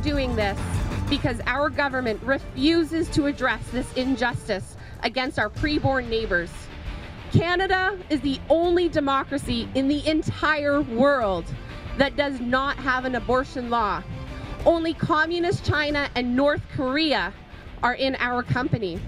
doing this because our government refuses to address this injustice against our preborn neighbors. Canada is the only democracy in the entire world that does not have an abortion law. Only communist China and North Korea are in our company.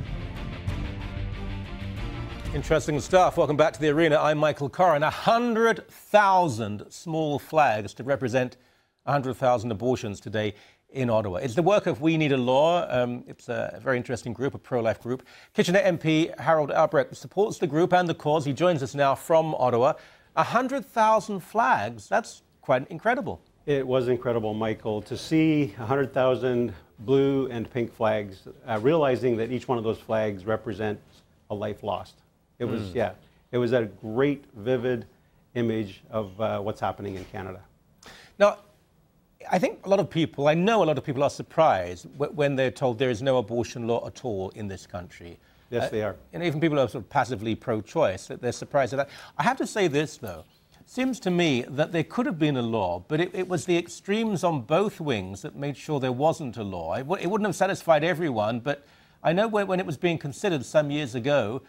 Interesting stuff. Welcome back to the arena. I'm Michael Corrin. 100,000 small flags to represent 100,000 abortions today in Ottawa. It's the work of We Need a Law. It's a very interesting group, a pro-life group. Kitchener MP Harold Albrecht supports the group and the cause. He joins us now from Ottawa. 100,000 flags, that's quite incredible. It was incredible, Michael, to see 100,000 blue and pink flags, realizing that each one of those flags represents a life lost. It was, it was a great, vivid image of what's happening in Canada. Now, I think I know a lot of people are surprised when they're told there is no abortion law at all in this country. Yes, they are. And even people who are sort of passively pro-choice, that they're surprised at that. I have to say this, though. It seems to me that there could have been a law, but it was the extremes on both wings that made sure there wasn't a law. It wouldn't have satisfied everyone, but I know when it was being considered some years ago,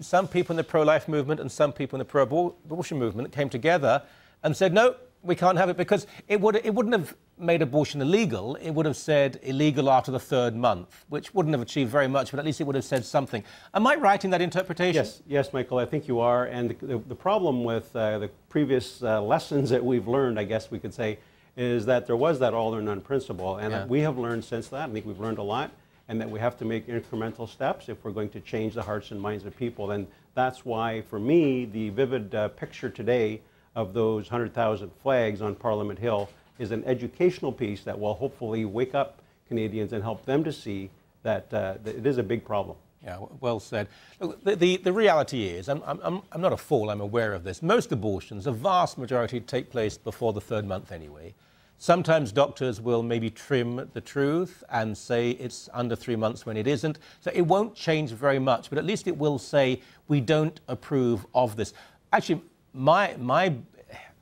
some people in the pro-life movement and some people in the pro-abortion movement came together and said, no, we can't have it, because it wouldn't have made abortion illegal. It would have said illegal after the 3rd month, which wouldn't have achieved very much, but at least it would have said something. Am I right in that interpretation? Yes, Michael, I think you are. And the problem with the previous lessons that we've learned, I guess we could say, is that there was that all or none principle. And we have learned since that, I think we've learned a lot, and that we have to make incremental steps if we're going to change the hearts and minds of people. And that's why, for me, the vivid picture today of those 100,000 flags on Parliament Hill is an educational piece that will hopefully wake up Canadians and help them to see that it is a big problem. Yeah, well said. Look, the reality is, I'm not a fool, I'm aware of this. Most abortions, a vast majority, take place before the 3rd month anyway. Sometimes doctors will maybe trim the truth and say it's under 3 months when it isn't. So it won't change very much, but at least it will say we don't approve of this. Actually, my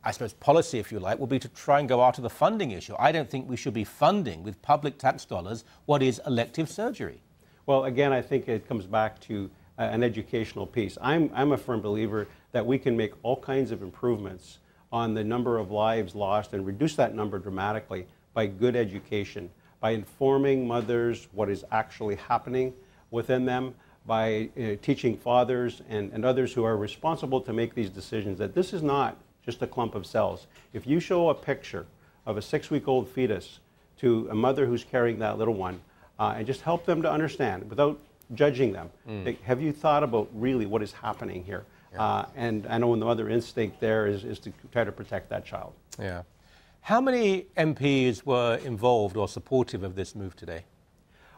I suppose, policy, if you like, will be to try and go after the funding issue. I don't think we should be funding with public tax dollars what is elective surgery. Well, again, I think it comes back to an educational piece. I'm a firm believer that we can make all kinds of improvements on the number of lives lost and reduce that number dramatically by good education, by informing mothers what is actually happening within them, by teaching fathers and others who are responsible to make these decisions that this is not just a clump of cells. If you show a picture of a 6-week-old fetus to a mother who's carrying that little one, and just help them to understand without judging them, have you thought about really what is happening here? And I know the mother instinct there is to try to protect that child. Yeah. How many MPs were involved or supportive of this move today?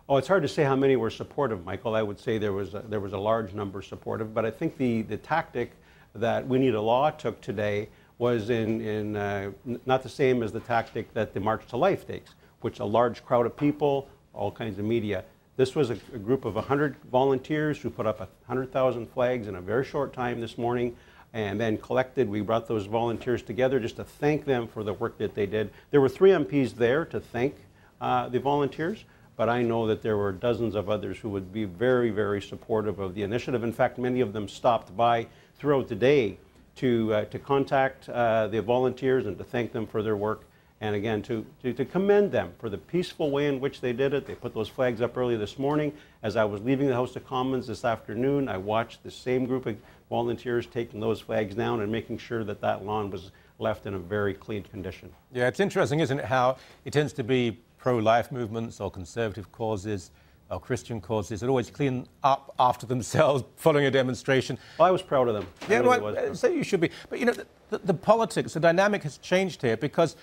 Oh, it's hard to say how many were supportive, Michael. I would say there was a large number supportive, but I think the tactic that We Need a Law took today was not the same as the tactic that the March to Life takes, which a large crowd of people, all kinds of media. This was a group of 100 volunteers who put up 100,000 flags in a very short time this morning, and then we brought those volunteers together just to thank them for the work that they did. There were 3 MPs there to thank the volunteers, but I know that there were dozens of others who would be very, very supportive of the initiative. In fact, many of them stopped by throughout the day to contact the volunteers and to thank them for their work. And again, to commend them for the peaceful way in which they did it. They put those flags up early this morning. As I was leaving the House of Commons this afternoon, I watched the same group of volunteers taking those flags down and making sure that that lawn was left in a very clean condition. Yeah, it's interesting, isn't it, how it tends to be pro-life movements or conservative causes or Christian causes that always clean up after themselves following a demonstration. Well, I was proud of them. Yeah, right, so you should be. But, you know, the politics, the dynamic has changed here because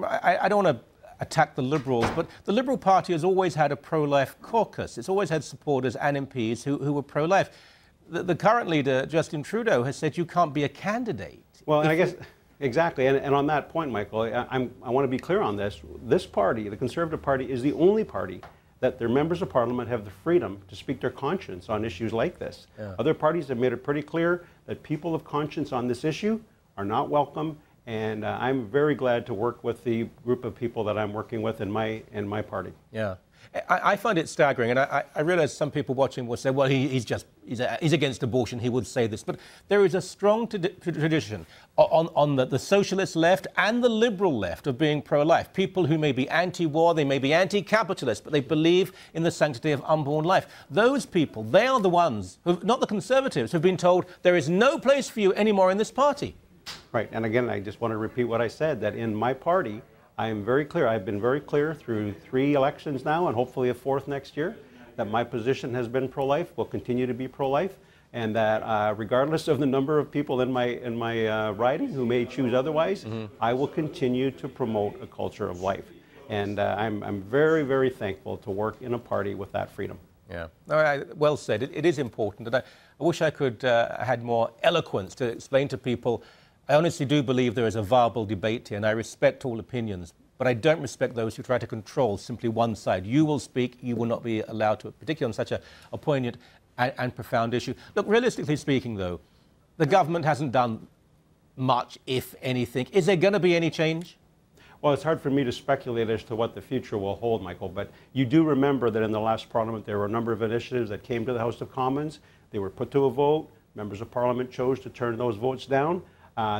I don't want to attack the Liberals, but the Liberal Party has always had a pro-life caucus. It's always had supporters and MPs who were pro-life. The current leader, Justin Trudeau, has said you can't be a candidate. Well, and I guess, exactly, and on that point, Michael, I want to be clear on this. This party, the Conservative Party, is the only party that their members of Parliament have the freedom to speak their conscience on issues like this. Yeah. Other parties have made it pretty clear that people of conscience on this issue are not welcome, And I'm very glad to work with the group of people that I'm working with in my party. Yeah. I find it staggering, and I realize some people watching will say, well, he's against abortion, he would say this. But there is a strong tradition on the socialist left and the liberal left of being pro-life. People who may be anti-war, they may be anti-capitalist, but they believe in the sanctity of unborn life. Those people, they are the ones, not the conservatives, who've been told there is no place for you anymore in this party. Right, and again, I just want to repeat what I said, that in my party, I am very clear. I've been very clear through 3 elections now, and hopefully a 4th next year, that my position has been pro-life, will continue to be pro-life, and that regardless of the number of people in my riding who may choose otherwise, I will continue to promote a culture of life. And I'm very, very thankful to work in a party with that freedom. Yeah, well said. It is important, and I wish I could had more eloquence to explain to people. I honestly do believe there is a viable debate here, and I respect all opinions, but I don't respect those who try to control simply one side. You will speak, you will not be allowed to, particularly on such a poignant and profound issue. Look, realistically speaking, though, the government hasn't done much, if anything. Is there going to be any change? Well, it's hard for me to speculate as to what the future will hold, Michael, but you do remember that in the last Parliament there were a number of initiatives that came to the House of Commons. They were put to a vote. Members of Parliament chose to turn those votes down.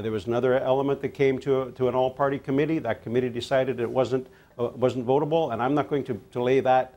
There was another element that came to an all-party committee. That committee decided it wasn't votable, and I'm not going to lay that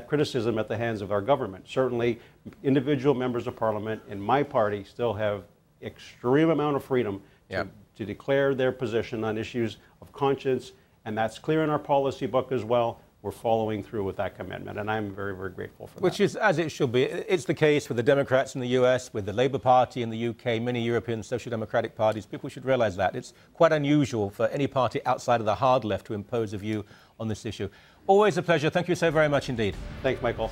criticism at the hands of our government. Certainly, individual members of Parliament in my party still have extreme amount of freedom to declare their position on issues of conscience, and that's clear in our policy book as well. We're following through with that commitment, and I'm very, very grateful for that. Which is as it should be. It's the case with the Democrats in the US, with the Labour Party in the UK, many European social democratic parties. People should realise that. It's quite unusual for any party outside of the hard left to impose a view on this issue. Always a pleasure. Thank you so very much indeed. Thanks, Michael.